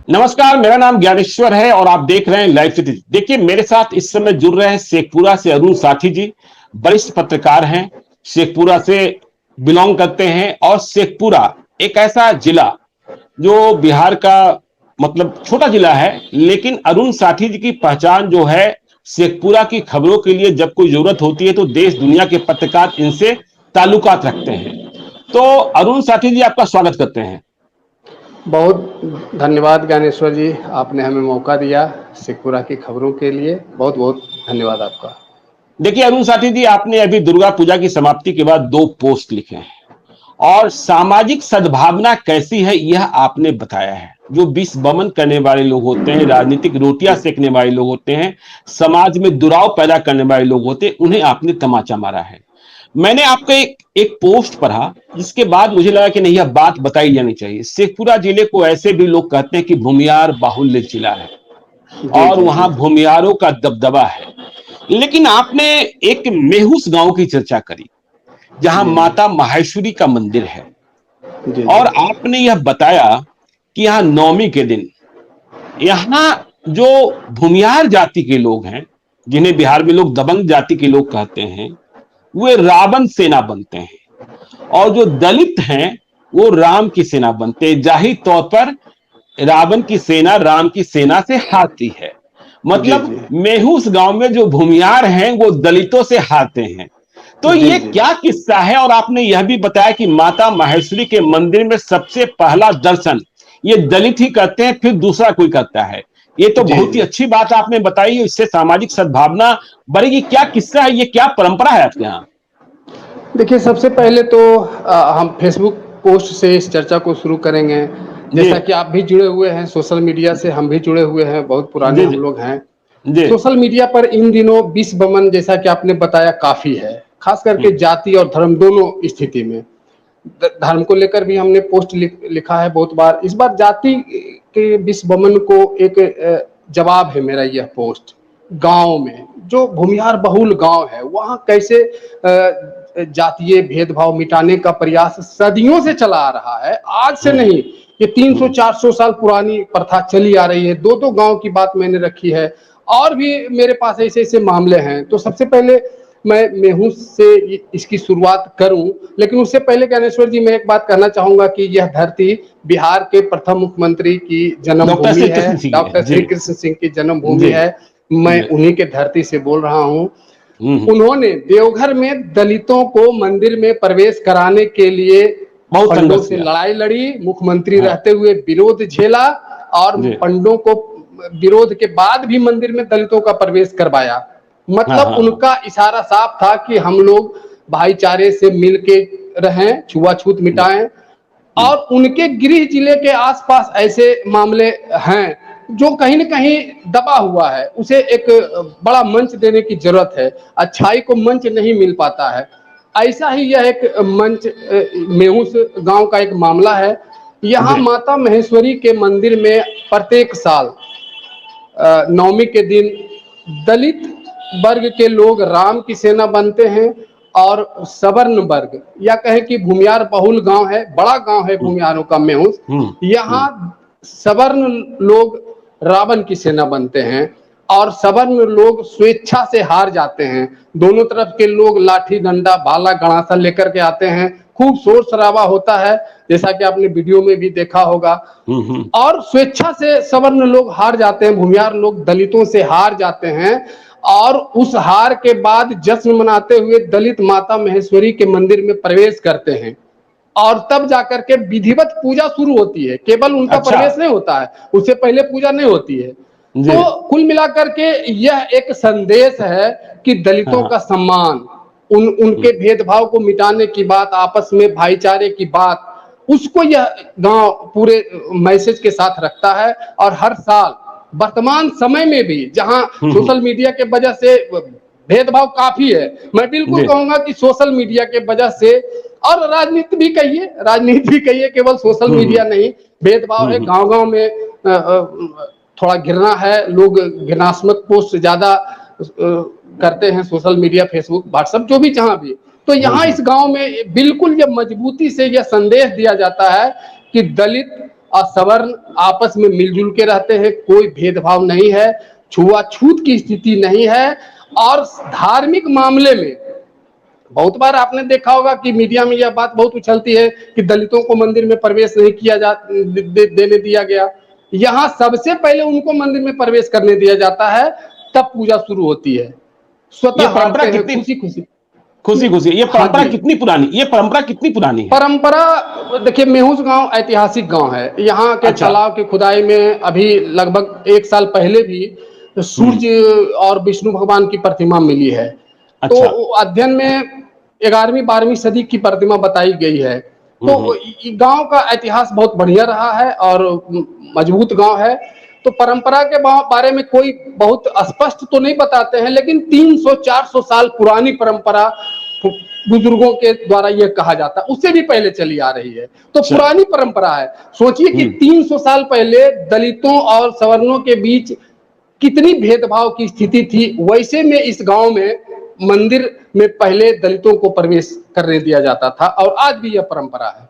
नमस्कार, मेरा नाम ज्ञानेश्वर है और आप देख रहे हैं लाइव सिटी। देखिए, मेरे साथ इस समय जुड़ रहे हैं शेखपुरा से अरुण साथी जी। वरिष्ठ पत्रकार हैं, शेखपुरा से बिलोंग करते हैं और शेखपुरा एक ऐसा जिला जो बिहार का मतलब छोटा जिला है, लेकिन अरुण साथी जी की पहचान जो है शेखपुरा की खबरों के लिए जब कोई जरूरत होती है तो देश दुनिया के पत्रकार इनसे ताल्लुकात रखते हैं। तो अरुण साथी जी, आपका स्वागत करते हैं। बहुत धन्यवाद ज्ञानेश्वर जी, आपने हमें मौका दिया शेखपुरा की खबरों के लिए। बहुत बहुत धन्यवाद आपका। देखिए अरुण साथी जी, आपने अभी दुर्गा पूजा की समाप्ति के बाद 2 पोस्ट लिखे हैं और सामाजिक सद्भावना कैसी है यह आपने बताया है। जो विष बमन करने वाले लोग होते हैं, राजनीतिक रोटियां सेकने वाले लोग होते हैं, समाज में दुराव पैदा करने वाले लोग होते हैं, उन्हें आपने तमाचा मारा है। मैंने आपका एक पोस्ट पढ़ा जिसके बाद मुझे लगा कि नहीं, यह बात बताई जानी चाहिए। शेखपुरा जिले को ऐसे भी लोग कहते हैं कि भूमियार बाहुल्य जिला है जी और जी वहां जी। भूमियारों का दबदबा है। लेकिन आपने एक मेहुस गांव की चर्चा करी जहां जी जी माता माहेश्वरी का मंदिर है जी और जी आपने यह बताया कि यहाँ नवमी के दिन यहाँ जो भूमियार जाति के लोग हैं, जिन्हें बिहार में लोग दबंग जाति के लोग कहते हैं, वे रावण सेना बनते हैं और जो दलित हैं वो राम की सेना बनते हैं। जाहिर तौर पर रावण की सेना राम की सेना से हारती है। जी मतलब जी मेहुस गांव में जो भूमियार हैं वो दलितों से हारते हैं। तो जी ये जी। क्या किस्सा है? और आपने यह भी बताया कि माता माहेश्वरी के मंदिर में सबसे पहला दर्शन ये दलित ही करते हैं, फिर दूसरा कोई करता है। ये तो जी बहुत ही जी। अच्छी बात आपने बताई, इससे सामाजिक सद्भावना बढ़ेगी। क्या किस्सा है, ये क्या परंपरा है आपके यहाँ? देखिए, सबसे पहले तो हम फेसबुक पोस्ट से इस चर्चा को शुरू करेंगे। जी जैसा कि आप भी जुड़े हुए हैं सोशल मीडिया से, हम भी जुड़े हुए हैं, बहुत पुराने जी हम जी लोग हैं। जी। सोशल मीडिया पर इन दिनों विष बमन, जैसा कि आपने बताया, काफ़ी है, खास करके हम्म, जाति और धर्म दोनों स्थिति में। धर्म को लेकर भी हमने पोस्ट लिखा है बहुत बार। इस बार जाति के विष बमन को एक जवाब है मेरा यह पोस्ट। गांव में जो भूमिहार बहुल गांव है, वहां कैसे जातीय भेदभाव मिटाने का प्रयास सदियों से चला आ रहा है, आज से हम्म, नहीं। ये 300 हम्म, 400 साल पुरानी प्रथा चली आ रही है। दो दो गांव की बात मैंने रखी है और भी मेरे पास ऐसे ऐसे मामले हैं। तो सबसे पहले मैं मेहूं से इसकी शुरुआत करूं, लेकिन उससे पहले ज्ञानेश्वर जी, मैं एक बात कहना चाहूंगा कि यह धरती बिहार के प्रथम मुख्यमंत्री की डॉक्टर जन्मभूमि श्री है, कृष्ण सिंह है डॉक्टर जी। श्री कृष्ण सिंह की जन्मभूमि जी है। मैं जी। उन्हीं के धरती से बोल रहा हूं। हम्म। उन्होंने देवघर में दलितों को मंदिर में प्रवेश कराने के लिए बहुत पंडों संघर्ष से किया। लड़ाई लड़ी, मुख्यमंत्री हाँ रहते हुए विरोध झेला और जी। पंडों को विरोध के बाद भी मंदिर में दलितों का प्रवेश करवाया। हाँ मतलब हाँ हाँ। उनका इशारा साफ था कि हम लोग भाईचारे से मिलके रहें, छुआछूत जी। मिटाएं। और उनके गृह जिले के आसपास ऐसे मामले हैं जो कहीं न कहीं दबा हुआ है, उसे एक बड़ा मंच देने की जरूरत है। अच्छाई को मंच नहीं मिल पाता है। ऐसा ही यह एक मंच मेहुस गांव का एक मामला है। यहाँ जी। माता महेश्वरी के मंदिर में प्रत्येक साल नवमी के दिन दलित वर्ग के लोग राम की सेना बनते हैं और सवर्ण वर्ग, या कहें कि भूमियार बहुल गांव है, बड़ा गांव है हम्म भूमियारों का मेहुस, हम्म यहाँ हम्म। सवर्ण लोग रावण की सेना बनते हैं और सवर्ण लोग स्वेच्छा से हार जाते हैं। दोनों तरफ के लोग लाठी डंडा भाला गणासा लेकर के आते हैं, खूब शोर शराबा होता है, जैसा कि आपने वीडियो में भी देखा होगा। हम्म। और स्वेच्छा से सवर्ण लोग हार जाते हैं, भूमियार लोग दलितों से हार जाते हैं। और उस हार के बाद जश्न मनाते हुए दलित माता महेश्वरी के मंदिर में प्रवेश करते हैं और तब जाकर के विधिवत पूजा शुरू होती है। केवल उनका अच्छा। प्रवेश नहीं होता है, उससे पहले पूजा नहीं होती है। जी। तो कुल मिलाकर के यह एक संदेश है कि हाँ दलितों हाँ। का सम्मान, हम्म उनके भेदभाव को मिटाने की बात, आपस में भाईचारे की बात, उसको यह गांव पूरे मैसेज के साथ रखता है। और हर साल वर्तमान समय में भी, जहां हम्म। सोशल मीडिया के वजह से भेदभाव काफी है, मैं बिल्कुल जी। कहूंगा कि सोशल मीडिया के वजह से, और राजनीति भी कहिए, केवल सोशल मीडिया हम्म नहीं, भेदभाव है। हम्म। गांव गांव में थोड़ा घृणा है, लोग घृणात्मक पोस्ट ज्यादा करते हैं, सोशल मीडिया, फेसबुक, व्हाट्सएप, जो भी, जहां भी। तो यहाँ इस हम्म। गांव में बिल्कुल ये मजबूती से यह संदेश दिया जाता है कि दलित और सवर्ण आपस में मिलजुल के रहते हैं, कोई भेदभाव नहीं है, छुआछूत की स्थिति नहीं है। और धार्मिक मामले में बहुत बार आपने देखा होगा कि मीडिया में यह बात बहुत उछलती है कि दलितों को मंदिर में प्रवेश नहीं किया देने दिया गया। यहाँ सबसे पहले उनको मंदिर में प्रवेश करने दिया जाता है, तब पूजा शुरू होती है। ये स्वतः परंपरा हारते हैं कितनी खुशी खुशी। खुशी खुशी ये हाँ परंपरा जी, कितनी पुरानी, ये परंपरा कितनी पुरानी है? परंपरा देखिए, मेहुस गांव ऐतिहासिक गांव है। यहाँ के अच्छा। तालाब की खुदाई में अभी लगभग 1 साल पहले भी हम्म। सूर्य और विष्णु भगवान की प्रतिमा मिली है। तो अच्छा। अध्ययन में 11वीं 12वीं सदी की प्रतिमा बताई गई है। तो हम्म। गांव का इतिहास बहुत बढ़िया रहा है और मजबूत गांव है। तो परंपरा के बारे में कोई बहुत स्पष्ट तो नहीं बताते हैं, लेकिन 300-400 साल पुरानी परंपरा बुजुर्गों के द्वारा यह कहा जाता है, उससे भी पहले चली आ रही है। तो अच्छा। पुरानी परंपरा है। सोचिए कि 300 साल पहले दलितों और सवर्णों के बीच कितनी भेदभाव की स्थिति थी। वैसे में इस गांव में मंदिर में पहले दलितों को प्रवेश करने दिया जाता था और आज भी यह परंपरा है।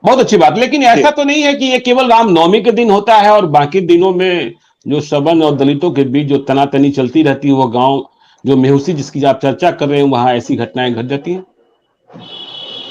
बहुत अच्छी बात। लेकिन जी ऐसा तो नहीं है कि ये केवल रामनवमी के दिन होता है और बाकी दिनों में जो सवर्ण और दलितों के बीच जो तनातनी चलती रहती है, वो गांव जो मेहुसी जिसकी आप चर्चा कर रहे हैं, वहां ऐसी घटनाएं घट जाती हैं?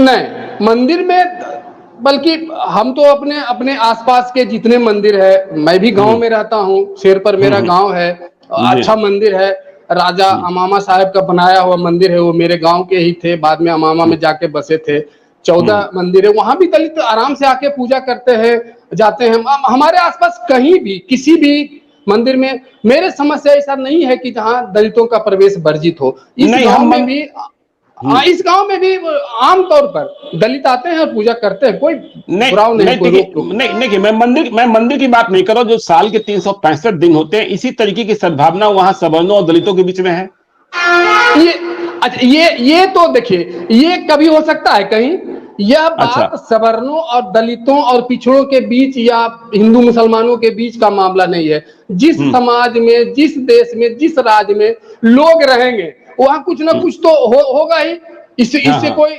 नहीं, मंदिर में बल्कि हम तो अपने अपने आसपास के जितने मंदिर है, मैं भी गांव हम्म। में रहता हूँ, शेरपर मेरा हम्म। गांव है, जी। अच्छा मंदिर है। राजा हम्म। अमामा साहब का बनाया हुआ मंदिर है, वो मेरे गांव के ही थे, बाद में अमामा में जाके बसे थे। हम्म। 14 मंदिर है, वहां भी दलित आराम से आके पूजा करते हैं, जाते हैं। हमारे आसपास कहीं भी किसी भी मंदिर में मेरे समझ से ऐसा नहीं है कि जहां दलितों का प्रवेश वर्जित हो। इस नहीं गांव हम में भी हम्म। इस गांव में भी आम तौर पर दलित आते हैं और पूजा करते हैं, कोई नहीं बुराव नहीं, नहीं, कोई देखिए रोक टोक नहीं, देखिए मैं मंदिर की बात नहीं कर रहा हूं। जो साल के 365 दिन होते हैं, इसी तरीके की सद्भावना वहां सवर्णों और दलितों के बीच में है। नहीं। ये अच्छा, ये तो देखिए, ये कभी हो सकता है कहीं। यह अच्छा। बात सवर्णों और दलितों और पिछड़ों के बीच या हिंदू मुसलमानों के बीच का मामला नहीं है। जिस हम्म। समाज में, जिस देश में, जिस राज्य में लोग रहेंगे, वहां कुछ ना हम्म। कुछ तो होगा ही। इससे हाँ इससे हाँ कोई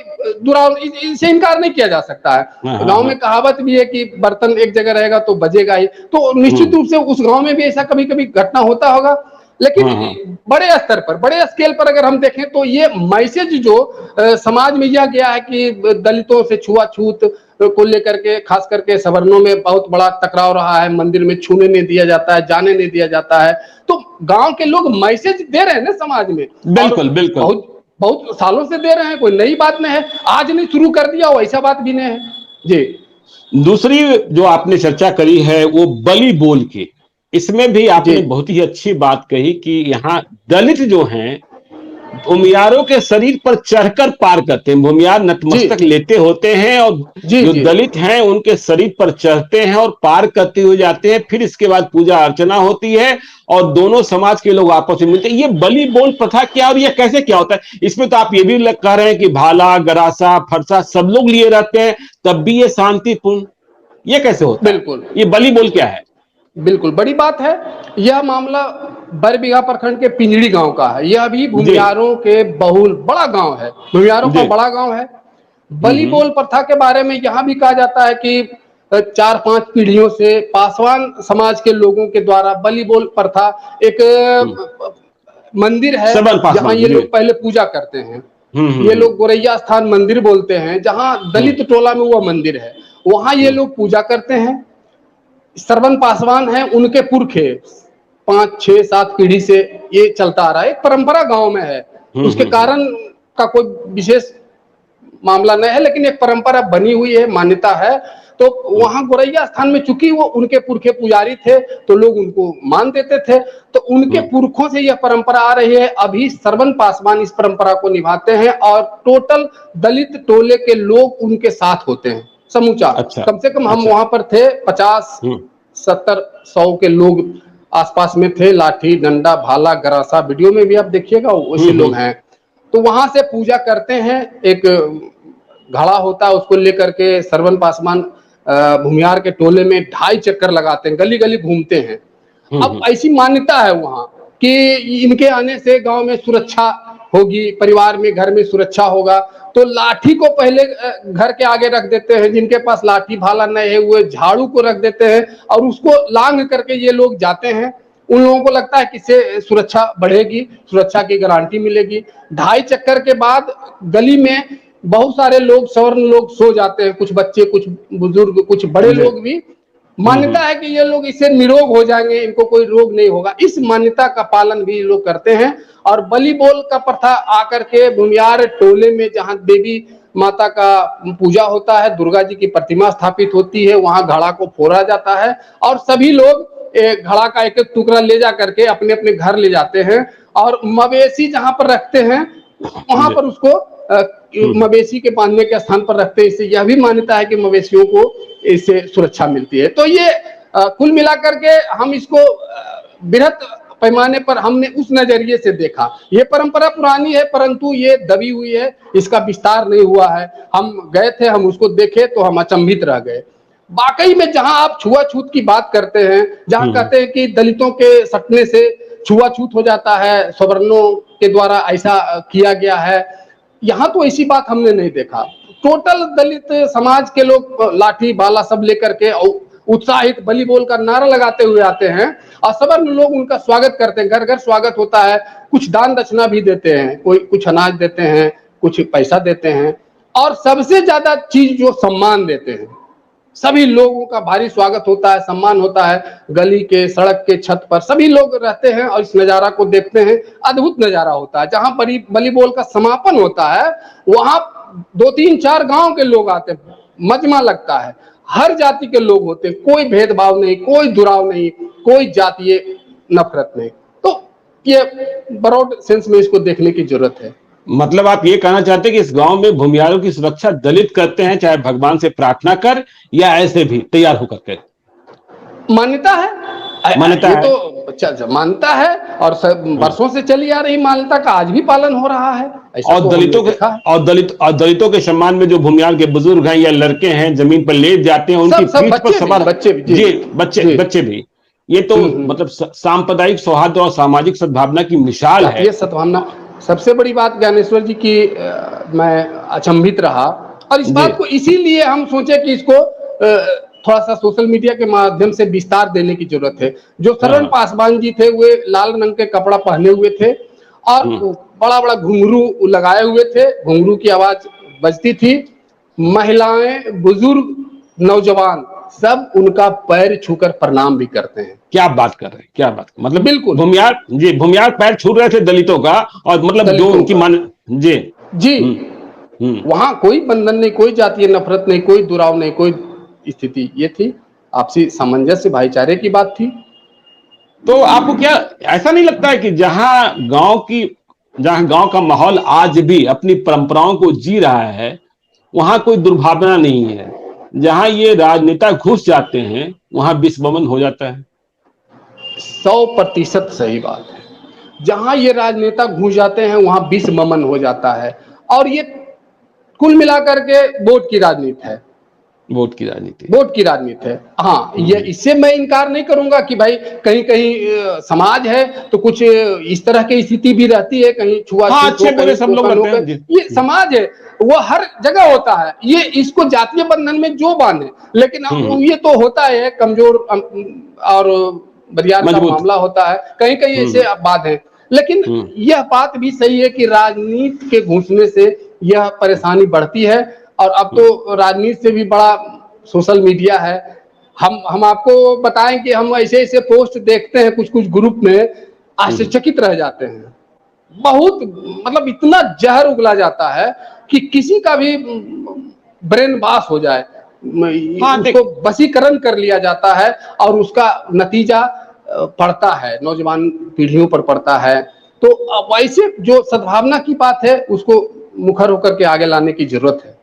इससे इनकार नहीं किया जा सकता हाँ है। हाँ गांव हाँ। में कहावत भी है कि बर्तन एक जगह रहेगा तो बजेगा ही। तो निश्चित हम्म। रूप से उस गांव में भी ऐसा कभी कभी घटना होता होगा। लेकिन हाँ हाँ। बड़े स्तर पर, बड़े स्केल पर अगर हम देखें तो ये मैसेज जो समाज में यह गया है कि दलितों से छुआछूत को लेकर के, खास करके सवर्णों में बहुत बड़ा टकराव रहा है, मंदिर में छूने नहीं दिया जाता है, जाने नहीं दिया जाता है। तो गांव के लोग मैसेज दे रहे हैं ना समाज में, और बिल्कुल बिल्कुल। बहुत बहुत सालों से दे रहे हैं, कोई नई बात नहीं है। आज नहीं शुरू कर दिया हो ऐसा बात भी नहीं है। जी दूसरी जो आपने चर्चा करी है वो बलि बोल के, इसमें भी जी आपने बहुत ही अच्छी बात कही कि यहाँ दलित जो हैं भूमियारों के शरीर पर चढ़कर पार करते हैं। भूमियार जी नतमस्तक लेते होते हैं और जी जो जी दलित हैं उनके शरीर पर चढ़ते हैं और पार करते हुए जाते हैं। फिर इसके बाद पूजा अर्चना होती है और दोनों समाज के लोग आपस में मिलते हैं। ये बलि बोल प्रथा क्या और ये कैसे क्या होता है? इसमें तो आप ये भी कह रहे हैं कि भाला गरासा फरसा सब लोग लिए रहते हैं, तब भी ये शांतिपूर्ण, ये कैसे होता है? बिल्कुल ये बलि बोल क्या है? बिल्कुल बड़ी बात है। यह मामला बरबीघा प्रखंड के पिंजड़ी गांव का है। यह भी जी। भूमियारों के बहुल बड़ा गांव है, भूमियारों का जी। बड़ा गांव है। बलि बोल प्रथा के बारे में यहाँ भी कहा जाता है कि 4-5 पीढ़ियों से पासवान समाज के लोगों के द्वारा बलि बोल प्रथा एक हम्म। मंदिर है सबन जहाँ पासवान ये जी। लोग पहले पूजा करते हैं। ये हम्म। लोग गोरैया स्थान मंदिर बोलते हैं, जहाँ हम्म। दलित टोला में वह मंदिर है, वहां ये हम्म। लोग पूजा करते हैं। श्रवण पासवान है, उनके पुरखे 5-6-7 पीढ़ी से ये चलता आ रहा है, एक परंपरा गांव में है। उसके हम्म। कारण का कोई विशेष मामला नहीं है, लेकिन एक परंपरा बनी हुई है, मान्यता है। तो वहां गोरैया स्थान में चूंकि वो उनके पुरखे पुजारी थे, तो लोग उनको मान देते थे। तो उनके हम्म। पुरखों से यह परंपरा आ रही है। अभी श्रवण पासवान इस परंपरा को निभाते हैं और टोटल दलित टोले के लोग उनके साथ होते हैं, समूचा। अच्छा। कम से कम हम अच्छा। वहां पर थे, 50-70-100 के लोग आसपास में थे। लाठी डंडा भाला गरासा, वीडियो में भी आप देखिएगा वैसे लोग हम्म। हैं। तो वहां से पूजा करते हैं। एक घड़ा होता है, उसको लेकर के श्रवण पासवान भूमियार के टोले में 2.5 चक्कर लगाते हैं, गली गली घूमते हैं। अब हम्म। ऐसी मान्यता है वहां कि इनके आने से गांव में सुरक्षा होगी, परिवार में, घर में सुरक्षा होगा। तो लाठी को पहले घर के आगे रख देते हैं, जिनके पास लाठी भाला नहीं है वो झाड़ू को रख देते हैं और उसको लांग करके ये लोग जाते हैं। उन लोगों को लगता है कि इससे सुरक्षा बढ़ेगी, सुरक्षा की गारंटी मिलेगी। 2.5 चक्कर के बाद गली में बहुत सारे लोग, सवर्ण लोग सो जाते हैं, कुछ बच्चे, कुछ बुजुर्ग, कुछ बड़े लोग भी। मान्यता है कि ये लोग इससे निरोग हो जाएंगे, इनको कोई रोग नहीं होगा। इस मान्यता का पालन भी लोग करते हैं। और बलि बोल का प्रथा आकर के भूमियार टोले में, जहां देवी माता का पूजा होता है, दुर्गा जी की प्रतिमा स्थापित होती है, वहां घड़ा को फोड़ा जाता है और सभी लोग घड़ा का एक एक टुकड़ा ले जा करके अपने अपने घर ले जाते हैं और मवेशी जहां पर रखते हैं वहां पर उसको मवेशी के बांधने के स्थान पर रखते हैं। इससे यह भी मान्यता है कि मवेशियों को इससे सुरक्षा मिलती है। तो ये कुल मिलाकर के हम इसको बृहत पैमाने पर हमने उस नजरिए से देखा। ये परंपरा पुरानी है परंतु ये दबी हुई है, इसका विस्तार नहीं हुआ है। हम गए थे, हम उसको देखे तो हम अचंभित रह गए। वाकई में जहां आप छुआछूत की बात करते हैं, जहां कहते हैं कि दलितों के सटने से छुआछूत हो जाता है, सवर्णों के द्वारा ऐसा किया गया है, यहाँ तो ऐसी बात हमने नहीं देखा। टोटल दलित समाज के लोग लाठी भाला सब लेकर के उत्साहित बलि बोल का नारा लगाते हुए आते हैं और सवर्ण लोग उनका स्वागत करते हैं। घर घर स्वागत होता है, कुछ दान दक्षिणा भी देते हैं, कोई कुछ अनाज देते हैं, कुछ पैसा देते हैं और सबसे ज्यादा चीज जो सम्मान देते हैं। सभी लोगों का भारी स्वागत होता है, सम्मान होता है। गली के, सड़क के छत पर सभी लोग रहते हैं और इस नजारा को देखते हैं। अद्भुत नजारा होता है। जहां बलि बोल का समापन होता है वहां 2-3-4 गांव के लोग आते हैं, मजमा लगता है। हर जाति के लोग होते हैं, कोई भेदभाव नहीं, कोई दुराव नहीं, कोई जातीय नफरत नहीं। तो ये ब्रॉड सेंस में इसको देखने की जरूरत है। मतलब आप ये कहना चाहते हैं कि इस गांव में भूमियारों की सुरक्षा दलित करते हैं, चाहे भगवान से प्रार्थना कर या ऐसे भी तैयार होकर के? मान्यता है, मान्यता ये है। तो मान्यता है और वर्षों से चली आ रही मान्यता का आज भी पालन हो रहा है। और तो दलितों के दलितों के सम्मान में जो भूमियार के बुजुर्ग हैं या लड़के हैं, जमीन पर लेट जाते हैं, उनकी पीठ पर सवार बच्चे भी। ये तो मतलब सांप्रदायिक सौहार्द और सामाजिक सद्भावना की मिसाल है। ये सद्भावना सबसे बड़ी बात ज्ञानेश्वर जी की मैं अचंभित रहा और इस बात को इसीलिए हम सोचे कि इसको थोड़ा सा सोशल मीडिया के माध्यम से विस्तार देने की जरूरत है। जो शरण पासवान जी थे वे लाल रंग के कपड़ा पहने हुए थे और बड़ा बड़ा घुंघरू लगाए हुए थे, घुंघरू की आवाज बजती थी। महिलाएं, बुजुर्ग, नौजवान सब उनका पैर छूकर प्रणाम भी करते हैं। क्या बात कर रहे हैं, क्या बात, मतलब बिल्कुल भूमियार पैर छू रहे थे दलितों का, और मतलब जो उनकी मान जी वहां कोई बंधन नहीं, कोई जातीय नफरत नहीं, कोई दुराव नहीं, कोई स्थिति ये थी, आपसी सामंजस्य, भाईचारे की बात थी। तो आपको क्या ऐसा नहीं लगता है कि जहां गांव का माहौल आज भी अपनी परंपराओं को जी रहा है, वहां कोई दुर्भावना नहीं है? जहां ये राजनेता घुस जाते हैं वहां विस्ममन हो जाता है। 100% सही बात है। जहां ये राजनेता घुस जाते हैं वहां विस्ममन हो जाता है और ये कुल मिलाकर के वोट की राजनीति है। वोट की राजनीति है। हाँ, ये इससे मैं इनकार नहीं करूंगा कि भाई कहीं कहीं समाज है तो कुछ इस तरह की स्थिति भी रहती है, कहीं छुआछूत, सब लोग रहते हैं। ये समाज है, वो हर जगह होता है। ये इसको जातीय बंधन में जो बांधे, लेकिन ये तो होता है कमजोर और बरियार का मामला होता है, कहीं कहीं ऐसे बात है। लेकिन यह बात भी सही है कि राजनीति के घुसने से यह परेशानी बढ़ती है और अब तो राजनीति से भी बड़ा सोशल मीडिया है। हम आपको बताएं कि हम ऐसे ऐसे पोस्ट देखते हैं कुछ कुछ ग्रुप में, आश्चर्यचकित रह जाते हैं। बहुत मतलब इतना जहर उगला जाता है कि किसी का भी ब्रेन वॉश हो जाए, उसको वशीकरण कर लिया जाता है और उसका नतीजा पड़ता है, नौजवान पीढ़ियों पर पड़ता है। तो वैसे जो सद्भावना की बात है उसको मुखर होकर के आगे लाने की जरूरत है।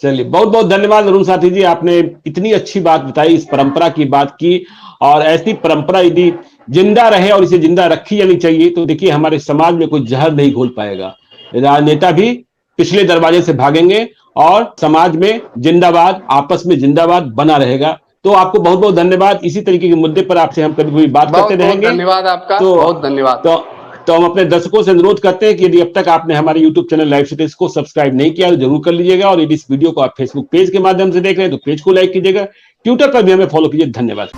चलिए, बहुत बहुत धन्यवाद अरुण साथी जी, आपने इतनी अच्छी बात बताई, इस परंपरा की बात की। और ऐसी परंपरा यदि जिंदा रहे और इसे जिंदा रखी जानी चाहिए तो देखिए हमारे समाज में कोई जहर नहीं घोल पाएगा। राजनेता भी पिछले दरवाजे से भागेंगे और समाज में जिंदाबाद, आपस में जिंदाबाद बना रहेगा। तो आपको बहुत बहुत धन्यवाद। इसी तरीके के मुद्दे पर आपसे हम कभी कभी बात करते रहेंगे। धन्यवाद आपका, तो बहुत धन्यवाद। तो तो हम अपने दर्शकों से अनुरोध करते हैं कि यदि अब तक आपने हमारे YouTube चैनल लाइव सिटीज को सब्सक्राइब नहीं किया तो जरूर कर लीजिएगा, और यदि इस वीडियो को आप फेसबुक पेज के माध्यम से देख रहे हैं तो पेज को लाइक कीजिएगा, ट्विटर पर भी हमें फॉलो कीजिए। धन्यवाद।